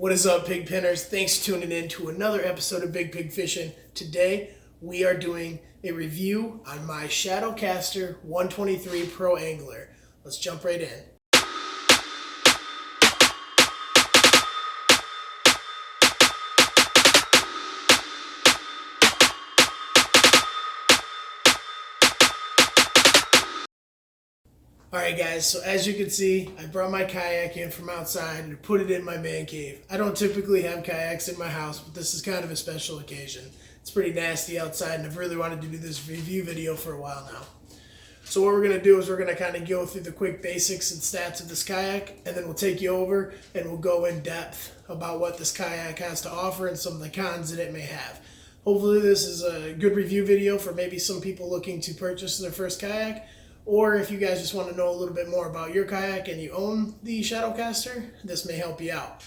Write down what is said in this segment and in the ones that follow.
What is up, pig pinners? Thanks for tuning in to another episode of Big Pig Fishing. Today, we are doing a review on my Shadowcaster 123 Pro Angler. Let's jump right in. Alright guys, so as you can see, I brought my kayak in from outside and put it in my man cave. I don't typically have kayaks in my house, but this is kind of a special occasion. It's pretty nasty outside and I've really wanted to do this review video for a while now. So what we're going to do is we're going to kind of go through the quick basics and stats of this kayak, and then we'll take you over and we'll go in depth about what this kayak has to offer and some of the cons that it may have. Hopefully this is a good review video for maybe some people looking to purchase their first kayak. Or if you guys just want to know a little bit more about your kayak and you own the Shadowcaster, this may help you out.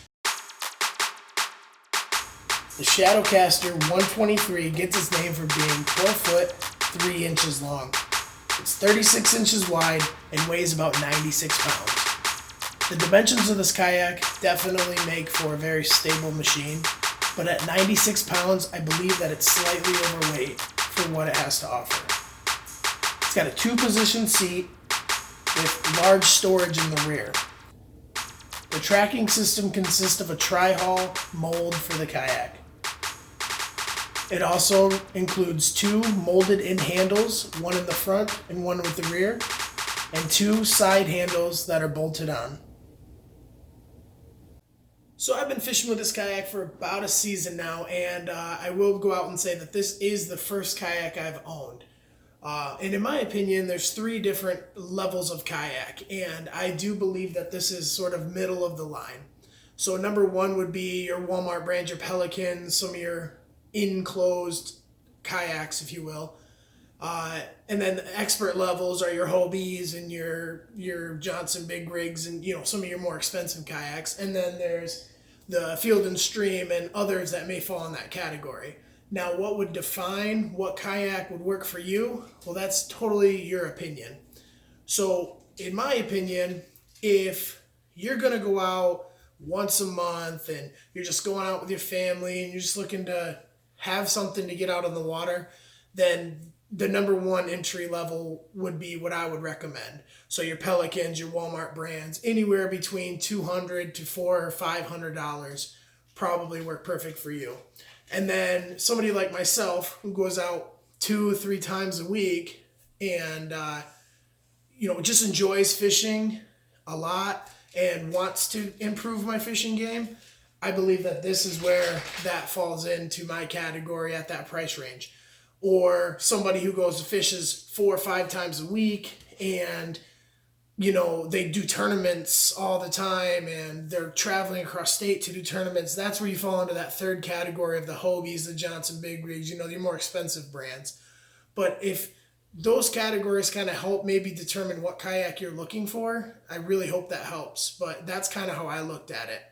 The Shadowcaster 123 gets its name for being 12 foot, 3 inches long. It's 36 inches wide and weighs about 96 pounds. The dimensions of this kayak definitely make for a very stable machine, but at 96 pounds, I believe that it's slightly overweight for what it has to offer. It's got a 2-position seat with large storage in the rear. The tracking system consists of a tri-hull mold for the kayak. It also includes 2 molded-in handles, one in the front and one with the rear, and 2 side handles that are bolted on. So I've been fishing with this kayak for about a season now, and I will go out and say that this is the first kayak I've owned. And in my opinion, there's 3 different levels of kayak, and I do believe that this is sort of middle of the line. So number 1 would be your Walmart brand, your Pelicans, some of your enclosed kayaks, if you will. And then the expert levels are your Hobies and your Johnson Big Rigs and, some of your more expensive kayaks. And then there's the Field and Stream and others that may fall in that category. Now, what would define what kayak would work for you? Well, that's totally your opinion. So, in my opinion, if you're going to go out once a month and you're just going out with your family and you're just looking to have something to get out on the water, then the number 1 entry level would be what I would recommend. So your Pelicans, your Walmart brands, anywhere between $200 to $400 or $500 probably work perfect for you. And then somebody like myself who goes out 2 or 3 times a week and, just enjoys fishing a lot and wants to improve my fishing game, I believe that this is where that falls into my category at that price range. Or somebody who goes to fishes 4 or 5 times a week and they do tournaments all the time and they're traveling across state to do tournaments. That's where you fall into that 3rd category of the Hobies, the Johnson Big Rigs, your more expensive brands. But if those categories kind of help maybe determine what kayak you're looking for, I really hope that helps. But that's kind of how I looked at it.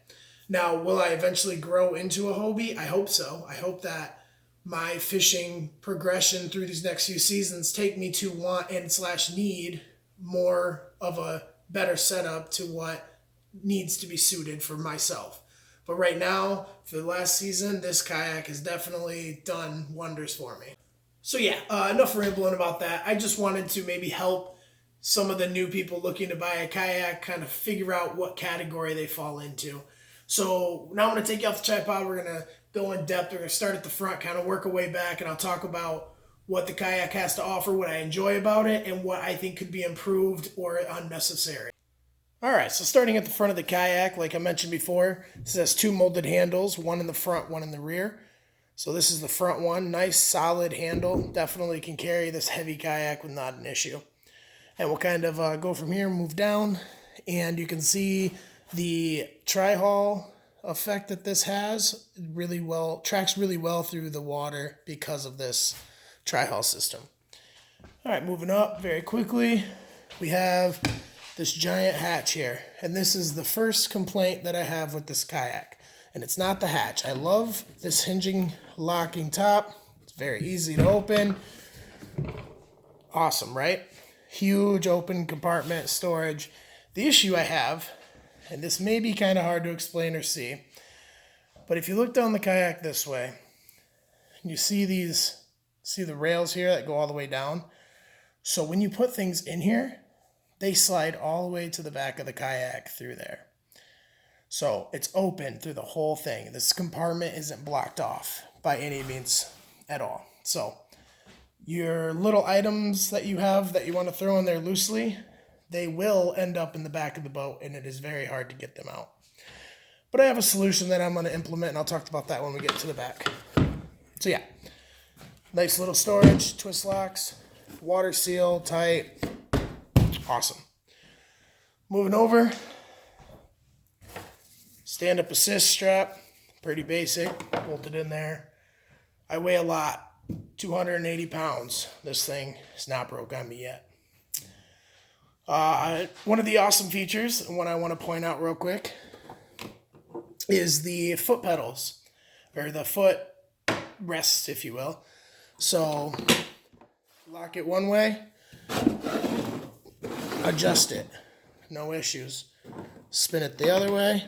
Now, will I eventually grow into a Hobie? I hope so. I hope that my fishing progression through these next few seasons take me to want and / need more of a better setup to what needs to be suited for myself. But right now, for the last season, this kayak has definitely done wonders for me. So yeah, enough rambling about that. I just wanted to maybe help some of the new people looking to buy a kayak kind of figure out what category they fall into. So now I'm going to take you off the tripod. We're going to go in depth. We're going to start at the front, kind of work our way back, and I'll talk about what the kayak has to offer, what I enjoy about it, and what I think could be improved or unnecessary. All right, so starting at the front of the kayak, like I mentioned before, this has 2 molded handles, one in the front, one in the rear. So this is the front one, nice solid handle, definitely can carry this heavy kayak with not an issue. And we'll kind of go from here, move down, and you can see the tri-hull effect that this has tracks really well through the water because of this tri-hull system. All right, moving up very quickly, we have this giant hatch here, and this is the first complaint that I have with this kayak, and it's not the hatch. I love this hinging locking top. It's very easy to open. Awesome, right? Huge open compartment storage. The issue I have, and this may be kind of hard to explain or see, But if you look down the kayak this way, you see the rails here that go all the way down. So when you put things in here, they slide all the way to the back of the kayak through there. So it's open through the whole thing. This compartment isn't blocked off by any means at all. So your little items that you have that you want to throw in there loosely, they will end up in the back of the boat, and it is very hard to get them out. But I have a solution that I'm going to implement, and I'll talk about that when we get to the back. So yeah, nice little storage, twist locks, water seal, tight, awesome. Moving over, stand-up assist strap, pretty basic, bolted in there. I weigh a lot, 280 pounds. This thing is not broke on me yet. One of the awesome features, and what I want to point out real quick, is the foot pedals, or the foot rests, if you will. So lock it one way, adjust it, no issues. Spin it the other way.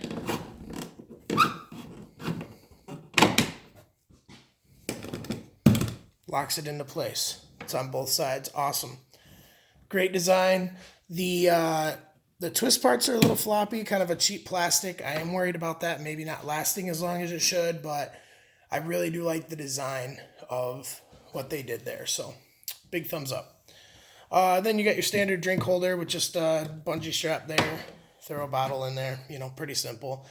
Locks it into place. It's on both sides. Awesome. Great design. The twist parts are a little floppy, kind of a cheap plastic. I am worried about that maybe not lasting as long as it should, but I really do like the design of what they did there. So big thumbs up. Then you got your standard drink holder with just a bungee strap there. Throw a bottle in there, pretty simple.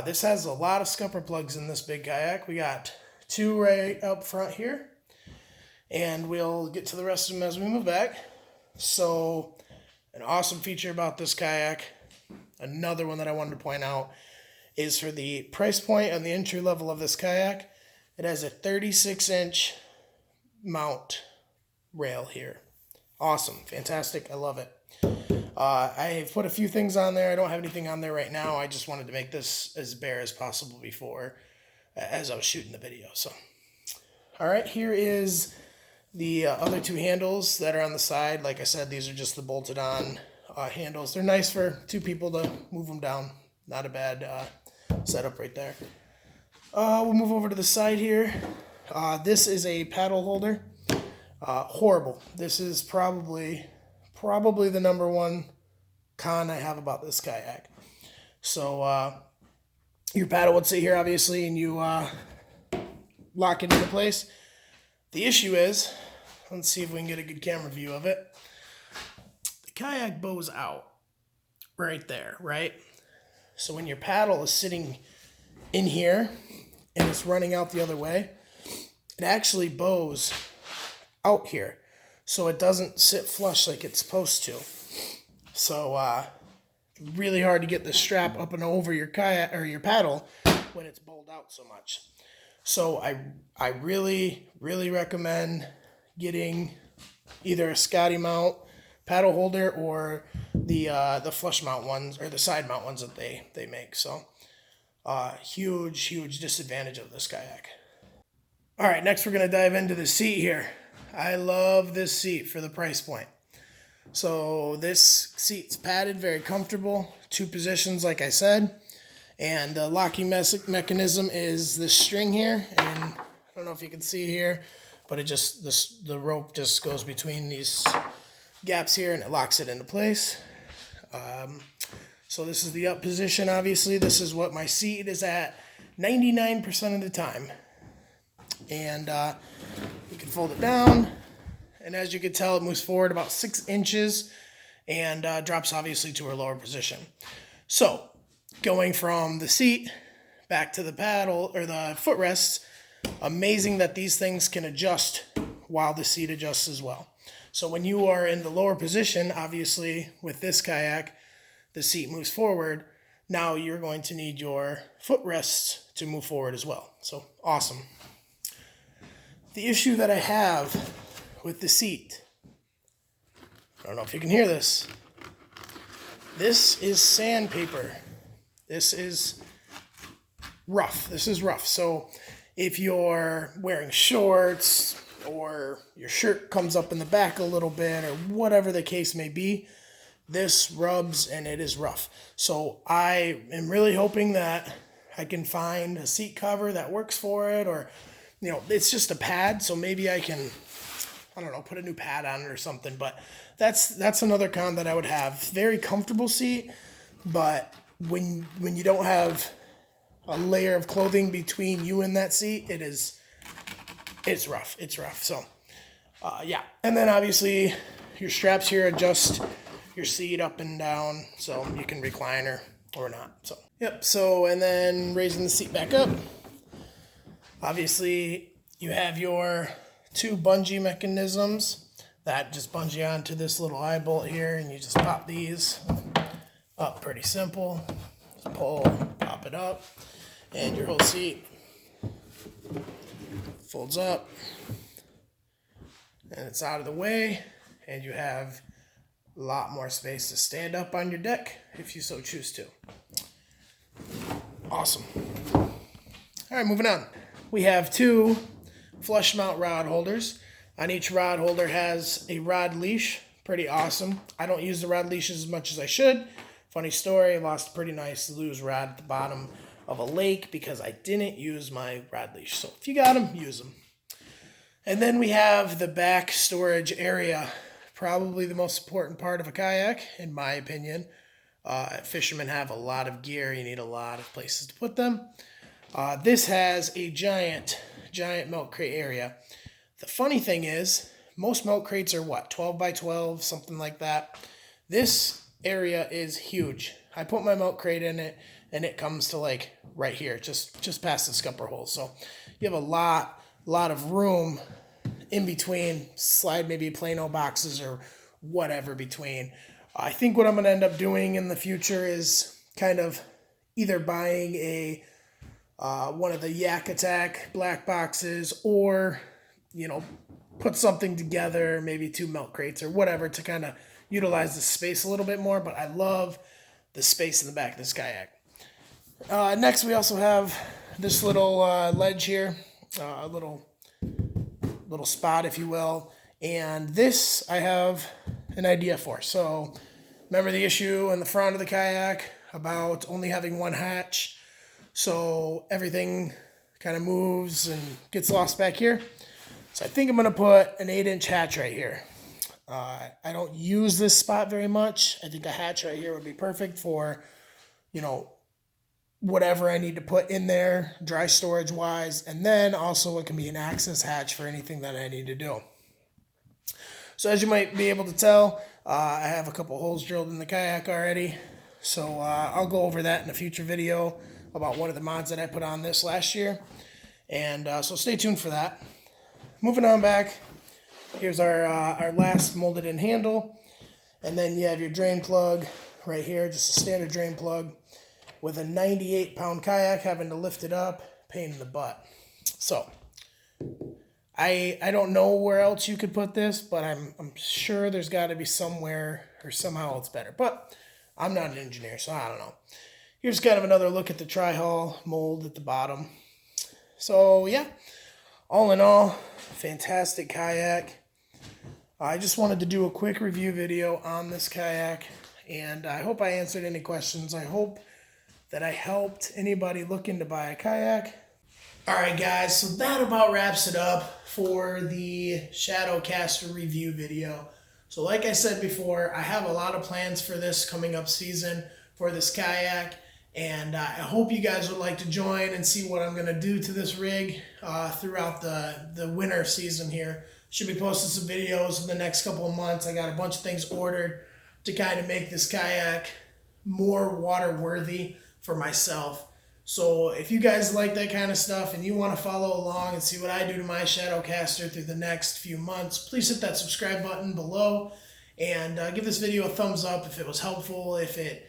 This has a lot of scupper plugs in this big kayak. We got 2 right up front here, and we'll get to the rest of them as we move back. So an awesome feature about this kayak, another one that I wanted to point out, is for the price point on the entry level of this kayak, it has a 36-inch mount rail here. Awesome, fantastic, I love it. I've put a few things on there. I don't have anything on there right now. I just wanted to make this as bare as possible before, as I was shooting the video. So, all right, here is the other 2 handles that are on the side. Like I said, these are just the bolted on handles. They're nice for 2 people to move them down. Not a bad setup right there. We'll move over to the side here. This is a paddle holder. Horrible. This is probably the number one con I have about this kayak. So your paddle would sit here, obviously, and you lock it into place. The issue is, let's see if we can get a good camera view of it. The kayak bows out right there, right? So when your paddle is sitting in here and it's running out the other way, it actually bows out here. So it doesn't sit flush like it's supposed to. So really hard to get the strap up and over your kayak or your paddle when it's bowled out so much. So I really recommend getting either a Scotty mount paddle holder or the flush mount ones or the side mount ones that they make. So huge disadvantage of this kayak. All right, next we're gonna dive into the seat here. I love this seat for the price point. So this seat's padded, very comfortable, 2 positions like I said. And the locking mechanism is this string here, and I don't know if you can see here, but the rope just goes between these gaps here and it locks it into place. So this is the up position, obviously. This is what my seat is at 99% of the time. And you can fold it down, and as you can tell, it moves forward about 6 inches and drops obviously to a lower position. So going from the seat back to the paddle or the footrests, amazing that these things can adjust while the seat adjusts as well. So when you are in the lower position, obviously with this kayak, the seat moves forward. Now you're going to need your footrests to move forward as well. So awesome. The issue that I have with the seat, I don't know if you can hear this. This is sandpaper. This is rough. So if you're wearing shorts or your shirt comes up in the back a little bit or whatever the case may be, this rubs and it is rough. So I am really hoping that I can find a seat cover that works for it, or, you know, it's just a pad, so maybe I can, I don't know, put a new pad on it or something. But that's another con that I would have. Very comfortable seat, but when you don't have a layer of clothing between you and that seat, it's rough. It's rough. So yeah, and then obviously your straps here adjust your seat up and down, so you can recline or not. So yep. So, and then raising the seat back up, obviously you have your 2 bungee mechanisms that just bungee onto this little eye bolt here, and you just pop these up. Pretty simple. Pull, pop it up, and your whole seat folds up, and it's out of the way, and you have a lot more space to stand up on your deck if you so choose to. Awesome. All right, moving on. We have 2 flush mount rod holders. On each rod holder has a rod leash. Pretty awesome. I don't use the rod leashes as much as I should. Funny story, I lost a pretty nice loose rod at the bottom of a lake because I didn't use my rod leash. So if you got them, use them. And then we have the back storage area. Probably the most important part of a kayak, in my opinion. Fishermen have a lot of gear. You need a lot of places to put them. This has a giant milk crate area. The funny thing is, most milk crates are what, 12 by 12, something like that. This area is huge. I put my milk crate in it, and it comes to like right here, just past the scupper hole. So you have a lot of room in between. Slide maybe plain old boxes or whatever between. I think what I'm going to end up doing in the future is kind of either buying a one of the Yak Attack black boxes, or, you know, put something together, maybe 2 milk crates or whatever, to kind of utilize the space a little bit more. But I love the space in the back of this kayak. Next, we also have this little ledge here, a little spot, if you will. And this I have an idea for. So remember the issue in the front of the kayak about only having 1 hatch? So everything kind of moves and gets lost back here. So I think I'm going to put an 8-inch hatch right here. I don't use this spot very much. I think a hatch right here would be perfect for, you know, whatever I need to put in there, dry storage wise. And then also it can be an access hatch for anything that I need to do. So as you might be able to tell, I have a couple holes drilled in the kayak already. So I'll go over that in a future video about one of the mods that I put on this last year. And so stay tuned for that. Moving on back, here's our last molded in handle. And then you have your drain plug right here, just a standard drain plug. With a 98-pound kayak, having to lift it up, pain in the butt. So I don't know where else you could put this, but I'm sure there's got to be somewhere or somehow it's better. But I'm not an engineer, so I don't know. Here's kind of another look at the tri-hull mold at the bottom. So yeah, all in all, fantastic kayak. I just wanted to do a quick review video on this kayak, and I hope I answered any questions. I hope that I helped anybody looking to buy a kayak. All right, guys, so that about wraps it up for the Shadowcaster review video. So like I said before, I have a lot of plans for this coming up season for this kayak, and I hope you guys would like to join and see what I'm going to do to this rig throughout the winter season here. Should be posting some videos in the next couple of months. I got a bunch of things ordered to kind of make this kayak more water worthy for myself. So if you guys like that kind of stuff and you want to follow along and see what I do to my Shadowcaster through the next few months, please hit that subscribe button below and give this video a thumbs up if it was helpful, if it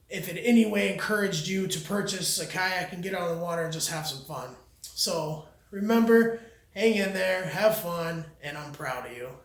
in any way encouraged you to purchase a kayak and get out on the water and just have some fun. So remember, hang in there, have fun, and I'm proud of you.